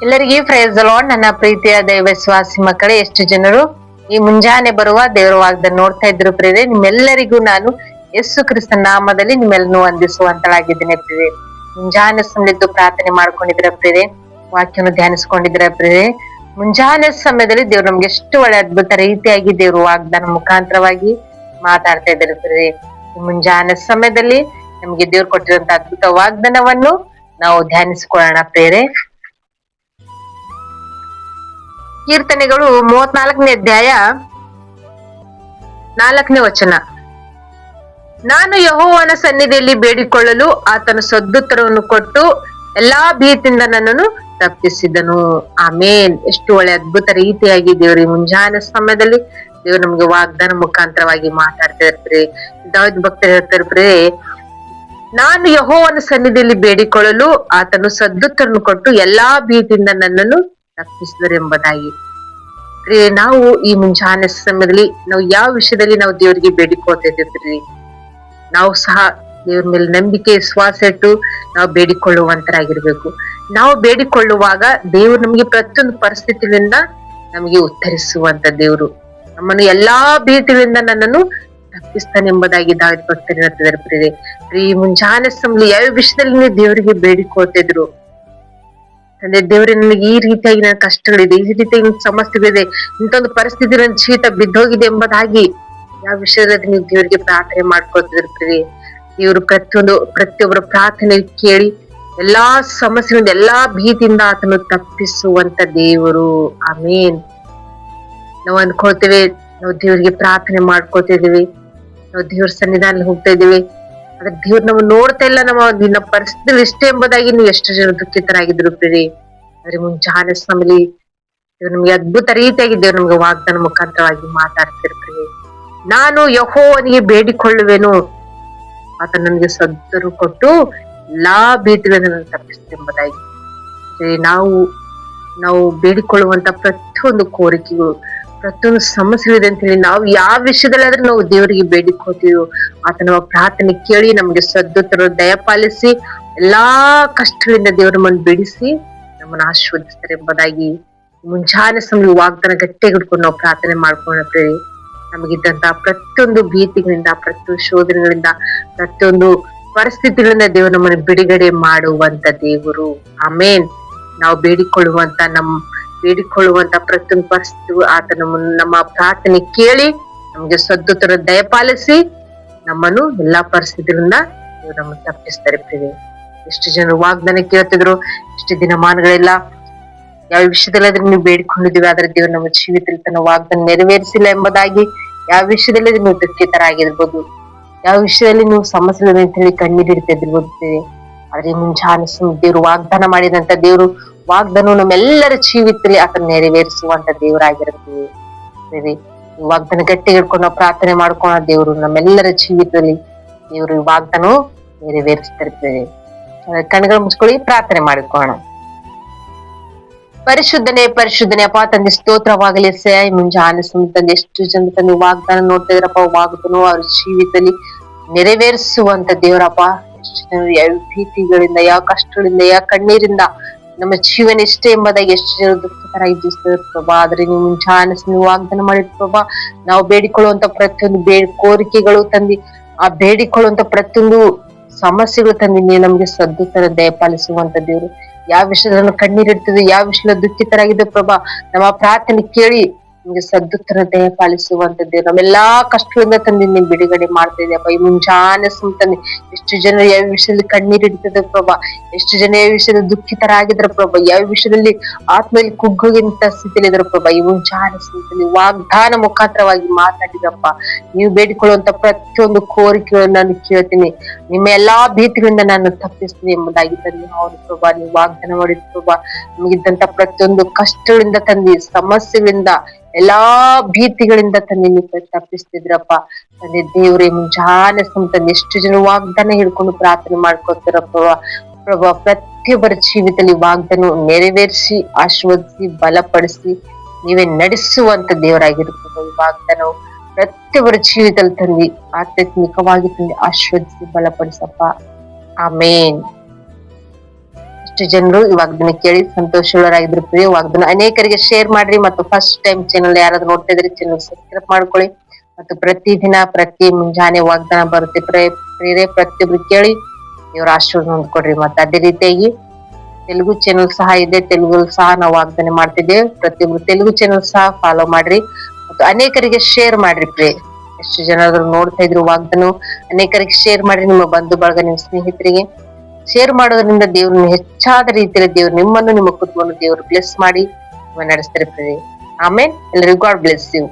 ಎಲ್ಲರಿಗೂ price the lord. ನನ್ನ ಪ್ರೀತಿಯ ದೈವ ವಿಶ್ವಾಸಿ ಮಕ್ಕಳೇ, ಎಷ್ಟು ಜನರು ಈ ಮುಂಜಾನೆ ಬರುವ ದೇವರ ವಾಗ್ದಾನ ನೋಡ್ತಾ ಇದ್ರು ಪ್ರಿಯರೇ, ನಿಮ್ಮೆಲ್ಲರಿಗೂ ನಾನು ಯೇಸು ಕ್ರಿಸ್ತನ ನಾಮದಲ್ಲಿ ನಿಮ್ಮೆಲ್ಲನೂ ವಂದಿಸುವಂತಳಾಗಿದ್ದೇನೆ ಪ್ರಿಯರೇ. ಮುಂಜಾನೆ ಸಮಯದ್ದು ಪ್ರಾರ್ಥನೆ ಮಾಡ್ಕೊಂಡಿದ್ರ ಪ್ರಿಯರೇ, ವಾಕ್ಯವನ್ನು ಧ್ಯಾನಿಸ್ಕೊಂಡಿದ್ರ ಪ್ರಿಯರೇ. ಮುಂಜಾನೆ ಸಮಯದಲ್ಲಿ ದೇವ್ರು ನಮ್ಗೆ ಎಷ್ಟು ಒಳ್ಳೆ ಅದ್ಭುತ ರೀತಿಯಾಗಿ ದೇವ್ರು ವಾಗ್ದಾನ ಮುಖಾಂತರವಾಗಿ ಮಾತಾಡ್ತಾ ಇದ್ದಾರೆ ಪ್ರಿಯರೇ. ಮುಂಜಾನೆ ಸಮಯದಲ್ಲಿ ನಮ್ಗೆ ದೇವ್ರು ಕೊಟ್ಟಿರುವಂತ ಅದ್ಭುತ ವಾಗ್ದಾನವನ್ನು ನಾವು ಧ್ಯಾನಿಸ್ಕೊಳ್ಳೋಣ ಪ್ರಿಯರೇ. ಕೀರ್ತನೆಗಳು 34ನೇ ಅಧ್ಯಾಯ 4ನೇ ವಚನ. ನಾನು ಯೆಹೋವನ ಸನ್ನಿಧಿಯಲ್ಲಿ ಬೇಡಿಕೊಳ್ಳಲು ಆತನ ಸದ್ದುತ್ತರವನ್ನು ಕೊಟ್ಟು ಎಲ್ಲಾ ಭೀತಿಯಿಂದ ನನ್ನನ್ನು ತಪ್ಪಿಸಿದನು. ಆಮೇನ್. ಎಷ್ಟು ಒಳ್ಳೆ ಅದ್ಭುತ ರೀತಿಯಾಗಿ ದೇವ್ರಿ ಮುಂಜಾನೆ ಸಮಯದಲ್ಲಿ ದೇವ್ರು ನಮ್ಗೆ ವಾಗ್ದಾನ ಮುಖಾಂತರವಾಗಿ ಮಾತಾಡ್ತಾ ಇರ್ತಾರೆ. ದಾವೀದ ಭಕ್ತರು ಹೇಳ್ತಾ ನಾನು ಯೆಹೋವನ ಸನ್ನಿಧಿಯಲ್ಲಿ ಬೇಡಿಕೊಳ್ಳಲು ಆತನು ಸದ್ದುತ್ತರನ್ನು ಕೊಟ್ಟು ಎಲ್ಲಾ ಭೀತಿಯಿಂದ ನನ್ನನ್ನು ತಪ್ಪಿಸಿದರು ಎಂಬುದಾಗಿ. ನಾವು ಈ ಮುಂಜಾನೆ ಸಮಯದಲ್ಲಿ ನಾವು ಯಾವ ವಿಷಯದಲ್ಲಿ ನಾವು ದೇವರಿಗೆ ಬೇಡಿಕೊಳ್ತಾ ಇದ್ದೀವಿ, ನಾವು ಸಹ ದೇವ್ರ ಮೇಲೆ ನಂಬಿಕೆ ವಿಶ್ವಾಸ ಇಟ್ಟು ನಾವು ಬೇಡಿಕೊಳ್ಳುವಂತರಾಗಿರ್ಬೇಕು. ನಾವು ಬೇಡಿಕೊಳ್ಳುವಾಗ ದೇವ್ರು ನಮ್ಗೆ ಪ್ರತಿಯೊಂದು ಪರಿಸ್ಥಿತಿಯಿಂದ ನಮಗೆ ಉತ್ತರಿಸುವಂತ ದೇವ್ರು. ನಮ್ಮನ್ನು ಎಲ್ಲಾ ಭೀತಿಗಳಿಂದ ನನ್ನನ್ನು ತಪ್ಪಿಸ್ತಾನೆ ಎಂಬುದಾಗಿ ದಾವೀದ ಭಕ್ತರು ಹೇಳ್ತಿದ್ದಾರೆ ಪ್ರಿಯರೇ. ಈ ಮುಂಜಾನೆ ಸಮಯದಲ್ಲಿ ಯಾವ ವಿಷಯದಲ್ಲಿ ನೀವು ದೇವರಿಗೆ ಬೇಡಿಕೊಳ್ತಿದ್ರು, ಅಂದ್ರೆ ದೇವ್ರೆ ನನಗೆ ಈ ರೀತಿಯಾಗಿ ನನ್ನ ಕಷ್ಟಗಳಿದೆ, ಈ ರೀತಿಯಾಗಿ ಸಮಸ್ಯೆಗಳಿದೆ, ಇಂಥೊಂದು ಪರಿಸ್ಥಿತಿ ನನ್ನ ಜೀವಿತ ಬಿದ್ದೋಗಿದೆ ಎಂಬುದಾಗಿ ಯಾವ ವಿಷಯದಲ್ಲಿ ನೀವು ದೇವರಿಗೆ ಪ್ರಾರ್ಥನೆ ಮಾಡ್ಕೊಳ್ತಿರ್ತೀರಿ. ದೇವರು ಪ್ರತಿಯೊಬ್ಬರ ಪ್ರಾರ್ಥನೆ ಕೇಳಿ ಎಲ್ಲಾ ಸಮಸ್ಯೆಗಳಿಂದ ಎಲ್ಲಾ ಭೀತಿಯಿಂದ ಆತನು ತಪ್ಪಿಸುವಂತ ದೇವರು. ಆಮೇನ್. ನಾವು ಅನ್ಕೊಳ್ತೇವೆ ನಾವು ದೇವರಿಗೆ ಪ್ರಾರ್ಥನೆ ಮಾಡ್ಕೊತಿದೀವಿ, ನಾವು ದೇವ್ರ ಸನ್ನಿಧಾನ ಹೋಗ್ತಾ ಇದೀವಿ, ಆದ್ರೆ ದೇವ್ರು ನಾವು ನೋಡ್ತಾ ಇಲ್ಲ, ನಮ್ಮ ಪರಿಸ್ಥಿತಿ ಇಷ್ಟೇ ಎಂಬುದಾಗಿ ನೀವು ಎಷ್ಟು ಜನ ದುಃಖಿತರಾಗಿದ್ರು ಪ್ರಿಯರೇ. ಆದ್ರೆ ಮುಂಜಾನೆ ಸಮಯದಲ್ಲಿ ದೇವ್ರು ನಮ್ಗೆ ಅದ್ಭುತ ರೀತಿಯಾಗಿ ದೇವ್ರು ನಮ್ಗೆ ವಾಗ್ದಾನ ಮುಖಾಂತರವಾಗಿ ಮಾತಾಡ್ತಿರ್ತೀವಿ. ನಾನು ಯೆಹೋವನಿಗೆ ಬೇಡಿಕೊಳ್ಳುವೆನು, ಆತ ನನಗೆ ಸದ್ದರು ಕೊಟ್ಟು ಎಲ್ಲಾ ಭೀತಿಗಳನ್ನು ತಪ್ಪಿಸ್ತೆ ಎಂಬುದಾಗಿ. ನಾವು ಬೇಡಿಕೊಳ್ಳುವಂತ ಪ್ರತಿಯೊಂದು ಕೋರಿಕೆಗಳು, ಪ್ರತಿಯೊಂದು ಸಮಸ್ಯೆಗಳಿದೆ ಅಂತ ಹೇಳಿ ನಾವು ಯಾವ ವಿಷಯದಲ್ಲಾದ್ರೂ ನಾವು ದೇವರಿಗೆ ಬೇಡಿಕೊಳ್ತೀವೋ ಆತನ ಪ್ರಾರ್ಥನೆ ಕೇಳಿ ನಮ್ಗೆ ಸದ್ದುತ್ತರ ದಯಪಾಲಿಸಿ ಎಲ್ಲಾ ಕಷ್ಟಗಳಿಂದ ದೇವರು ನಮ್ಮನ್ನು ಬಿಡಿಸಿ ನಮ್ಮನ್ನು ಆಶೀರ್ವದಿಸ್ತಾರೆ ಎಂಬುದಾಗಿ ಮುಂಜಾನೆ ಸಮಯ ವಾಗ್ದಾನ ಗಟ್ಟಿಯಾಗಿ ಹಿಡ್ಕೊಂಡು ನಾವು ಪ್ರಾರ್ಥನೆ ಮಾಡ್ಕೊಂಡ್ರೆ ನಮಗಿದ್ದಂತಹ ಪ್ರತಿಯೊಂದು ಭೀತಿಗಳಿಂದ, ಪ್ರತಿಯೊಂದು ಶೋಧನೆಗಳಿಂದ, ಪ್ರತಿಯೊಂದು ಪರಿಸ್ಥಿತಿಗಳಿಂದ ದೇವರು ನಮ್ಮನ್ನು ಬಿಡುಗಡೆ ಮಾಡುವಂತ ದೇವರು. ಆಮೇನ್. ನಾವು ಬೇಡಿಕೊಳ್ಳುವಂತ ಪ್ರತಿಯೊಂದು ಪರಿಸ್ಥಿತಿ ಆತ ನಮ್ಮ ಪ್ರಾರ್ಥನೆ ಕೇಳಿ ನಮ್ಗೆ ಸದ್ದುತ್ತರ ದಯಪಾಲಿಸಿ ನಮ್ಮನ್ನು ಎಲ್ಲಾ ಪರಿಸ್ಥಿತಿಗಳಿಂದ ದೇವರು ನಮ್ಮನ್ನು ತಪ್ಪಿಸ್ತಾರೆ ಪ್ರಿಯರೇ. ಎಷ್ಟು ಜನರು ವಾಗ್ದಾನ ಕೇಳ್ತಿದ್ರು, ಎಷ್ಟು ದಿನಮಾನಗಳೆಲ್ಲ ಯಾವ ವಿಷಯದಲ್ಲಾದ್ರೂ ನೀವು ಬೇಡಿಕೊಂಡಿದೀವಿ, ಆದ್ರೆ ದೇವ್ರು ನಮ್ಮ ಜೀವಿತದಲ್ಲಿ ತನ್ನ ವಾಗ್ದಾನ ನೆರವೇರಿಸಿಲ್ಲ ಎಂಬುದಾಗಿ ಯಾವ ವಿಷಯದಲ್ಲಿ ನೀವು ದುಃಖಿತರಾಗಿರ್ಬೋದು, ಯಾವ ವಿಷಯದಲ್ಲಿ ನೀವು ಸಮಸ್ಯೆಗಳು ಅಂತ ಹೇಳಿ ಕಣ್ಣೀರಿಡ್ತಾ ಇದಿರ್ಬೋದು. ಆದ್ರೆ ಮುಂಜಾನೆ ದೇವ್ರು ವಾಗ್ದಾನ ಮಾಡಿದಂತ ದೇವ್ರು ವಾಗ್ದಾನ ನಮ್ಮೆಲ್ಲರ ಜೀವಿತದಲ್ಲಿ ಆತನ ನೆರವೇರಿಸುವಂತ ದೇವರಾಗಿರ್ತೀವಿ. ವಾಗ್ದಾನ ಗಟ್ಟಿ ಹಿಡ್ಕೊಂಡು ನಾವು ಪ್ರಾರ್ಥನೆ ಮಾಡ್ಕೊಳ್ಳೋ ದೇವ್ರು ನಮ್ಮೆಲ್ಲರ ಜೀವಿತದಲ್ಲಿ ದೇವ್ರು ವಾಗ್ದಾನ ನೆರವೇರಿಸ್ತಿರ್ತೀವಿ. ಕಣ್ಗಳು ಮುಚ್ಕೊಳ್ಳಿ, ಪ್ರಾರ್ಥನೆ ಮಾಡಿಕೊಳ್ಳೋಣ. ಪರಿಶುದ್ಧನೇ ಅಪ್ಪ ತಂದೆ, ಸ್ತೋತ್ರವಾಗಲಿ ಸೇ. ಮುಂಜಾನೆ ತಂದೆ ಎಷ್ಟು ಜನ ತಂದೆ ವಾಗ್ದಾನ ನೋಡ್ತಾ ಇದ್ರಪ್ಪ, ವಾಗ್ದಾನ ಅವ್ರ ಜೀವಿತದಲ್ಲಿ ನೆರವೇರಿಸುವಂತ ದೇವರಪ್ಪ. ಎಷ್ಟು ಜನರು ಯಾವ ಭೀತಿಗಳಿಂದ, ಯಾವ ಕಷ್ಟಗಳಿಂದ, ಯಾವ ಕಣ್ಣೀರಿಂದ ನಮ್ಮ ಜೀವನ ಇಷ್ಟೇ ಎಂಬುದಾಗಿ ಎಷ್ಟು ಜನ ದುಃಖಿತರಾಗಿದ್ದು ಪ್ರಭಾ. ಆದ್ರೆ ನೀವು ಮುಂಜಾನೆ ನೀವು ವಾಗ್ದಾನ ಮಾಡಿದ್ ಪ್ರಭಾ, ನಾವು ಬೇಡಿಕೊಳ್ಳುವಂತ ಪ್ರತಿಯೊಂದು ಕೋರಿಕೆಗಳು ತಂದಿ, ಆ ಬೇಡಿಕೊಳ್ಳುವಂತ ಪ್ರತಿಯೊಂದು ಸಮಸ್ಯೆಗಳು ತಂದಿ ನೀವು ನಮ್ಗೆ ಸದ್ದುತ್ತರ ದಯಪಾಲಿಸುವಂತ ದೇವ್ರು. ಯಾವ ವಿಷಯದಲ್ಲಿ ಕಣ್ಣೀರಿಡ್ತಿದ್ವಿ, ಯಾವ ವಿಷಯದಲ್ಲಿ ದುಃಖಿತರಾಗಿದ್ದ ಪ್ರಭಾ, ನಮ್ಮ ಪ್ರಾರ್ಥನೆ ಕೇಳಿ ನಿಮ್ಗೆ ಸದ್ದುತ್ತರ ದಯಪಾಲಿಸುವಂತದ್ದು ನಮ್ಮೆಲ್ಲಾ ಕಷ್ಟಗಳಿಂದ ತಂದು ನೀವು ಬಿಡುಗಡೆ ಮಾಡ್ತಾ ಇದೆಯಪ್ಪ. ಈ ಮುಂಜಾನೆ ತಂದೆ ಎಷ್ಟು ಜನ ಯಾವ ವಿಷಯದಲ್ಲಿ ಕಣ್ಣೀರಿಡ್ತಿದ್ದ ಪ್ರಭಾ, ಎಷ್ಟು ಜನ ಯಾವ ವಿಷಯದಲ್ಲಿ ದುಃಖಿತರಾಗಿದ್ರ ಪ್ರಭಾ, ಯಾವ ವಿಷಯದಲ್ಲಿ ಆತ್ಮಲ್ಲಿ ಕುಗ್ಗೋಗಿಂತ ಸ್ಥಿತಿಯಲ್ಲಿ ಇದ್ರ ಪ್ರಭಾ, ಈ ಮುಂಜಾನೆ ವಾಗ್ದಾನ ಮುಖಾಂತರವಾಗಿ ಮಾತಾಡಿದ್ರಪ್ಪ. ನೀವು ಬೇಡಿಕೊಳ್ಳುವಂತ ಪ್ರತಿಯೊಂದು ಕೋರಿಕೆಗಳನ್ನು ನಾನು ಕೇಳ್ತೀನಿ, ನಿಮ್ಮ ಎಲ್ಲಾ ಭೀತಿಗಳಿಂದ ನಾನು ತಪ್ಪಿಸ್ತೀನಿ ಎಂಬುದಾಗಿ ತಂದೆ ಹೌದು ಪ್ರಭಾ. ನೀವು ವಾಗ್ದಾನ ಮಾಡಿದ ಪ್ರಭಾ, ನಮಗಿದ್ದಂತ ಪ್ರತಿಯೊಂದು ಕಷ್ಟಗಳಿಂದ ತಂದಿ, ಸಮಸ್ಯೆಗಳಿಂದ, ಎಲ್ಲಾ ಭೀತಿಗಳಿಂದ ತಂದೆ ನೀವು ತಪ್ಪಿಸ್ತಿದ್ರಪ್ಪ ತಂದೆ ದೇವ್ರೆ. ಮುಂಜಾನೆ ತಂದೆ ಎಷ್ಟು ಜನ ವಾಗ್ದಾನ ಹಿಡ್ಕೊಂಡು ಪ್ರಾರ್ಥನೆ ಮಾಡ್ಕೊತಿರಪ್ಪ ಪ್ರಭಾ. ಪ್ರತಿಯೊಬ್ಬರ ಜೀವಿತದಲ್ಲಿ ವಾಗ್ದಾನ ನೆರವೇರಿಸಿ ಆಶೀರ್ವದಿಸಿ ಬಲಪಡಿಸಿ ನೀವೇ ನಡೆಸುವಂತ ದೇವರಾಗಿರ್ತದೆ. ಈ ವಾಗ್ದಾನವು ಪ್ರತಿಯೊಬ್ಬರ ಜೀವಿತದಲ್ಲಿ ತಂದಿ ಆಧ್ಯಾತ್ಮಿಕವಾಗಿ ತಂದಿ ಆಶೀರ್ವದಿಸಿ ಬಲಪಡಿಸಪ್ಪ. ಆಮೇನ್. ಇಷ್ಟು ಜನರು ಈ ವಾಗ್ದಾನ ಕೇಳಿ ಸಂತೋಷರಾಗಿದ್ರು ಪ್ರಿಯ. ವಾಗ್ದಾನ ಅನೇಕರಿಗೆ ಶೇರ್ ಮಾಡ್ರಿ, ಮತ್ತು ಫಸ್ಟ್ ಟೈಮ್ ಚಾನಲ್ ಯಾರಾದ್ರೂ ನೋಡ್ತಾ ಇದ್ರೆ ಚಾನಲ್ ಸಬ್ಸ್ಕ್ರೈಬ್ ಮಾಡ್ಕೊಳ್ಳಿ. ಮತ್ತು ಪ್ರತಿದಿನ ಪ್ರತಿ ಮುಂಜಾನೆ ವಾಗ್ದಾನ ಬರುತ್ತೆ ಪ್ರಿಯರೇ, ಪ್ರತಿಯೊಬ್ರು ಕೇಳಿ ಇವ್ರ ಆಶೀರ್ವಾದ ಹೊಂದ್ಕೊಡ್ರಿ. ಮತ್ತೆ ಅದೇ ರೀತಿಯಾಗಿ ತೆಲುಗು ಚಾನಲ್ ಸಹ ಇದೆ, ತೆಲುಗು ಸಹ ನಾವು ವಾಗ್ದಾನ ಮಾಡ್ತಿದ್ದೇವೆ. ಪ್ರತಿಯೊಬ್ರು ತೆಲುಗು ಚಾನಲ್ ಸಹ ಫಾಲೋ ಮಾಡ್ರಿ ಮತ್ತು ಅನೇಕರಿಗೆ ಶೇರ್ ಮಾಡ್ರಿ ಪ್ರಿಯ. ಎಷ್ಟು ಜನ ನೋಡ್ತಾ ಇದ್ರು ವಾಗ್ದಾನ, ಅನೇಕರಿಗೆ ಶೇರ್ ಮಾಡ್ರಿ. ನಿಮ್ಮ ಬಂಧು ಬಳಗ, ನಿಮ್ಮ ಸ್ನೇಹಿತರಿಗೆ ಶೇರ್ ಮಾಡೋದ್ರಿಂದ ದೇವ್ರನ್ನ ಹೆಚ್ಚಾದ ರೀತಿಯಲ್ಲಿ ದೇವ್ರು ನಿಮ್ಮನ್ನು, ನಿಮ್ಮ ಕುಟುಂಬವನ್ನು ದೇವ್ರು ಬ್ಲೆಸ್ ಮಾಡಿ ನಡೆಸ್ತಾರೆ ಪ್ರಿಯ. ಆಮೇಲೆ ಎಲ್ಲರಿಗೂ ಗಾಡ್ ಬ್ಲೆಸ್ ಯು.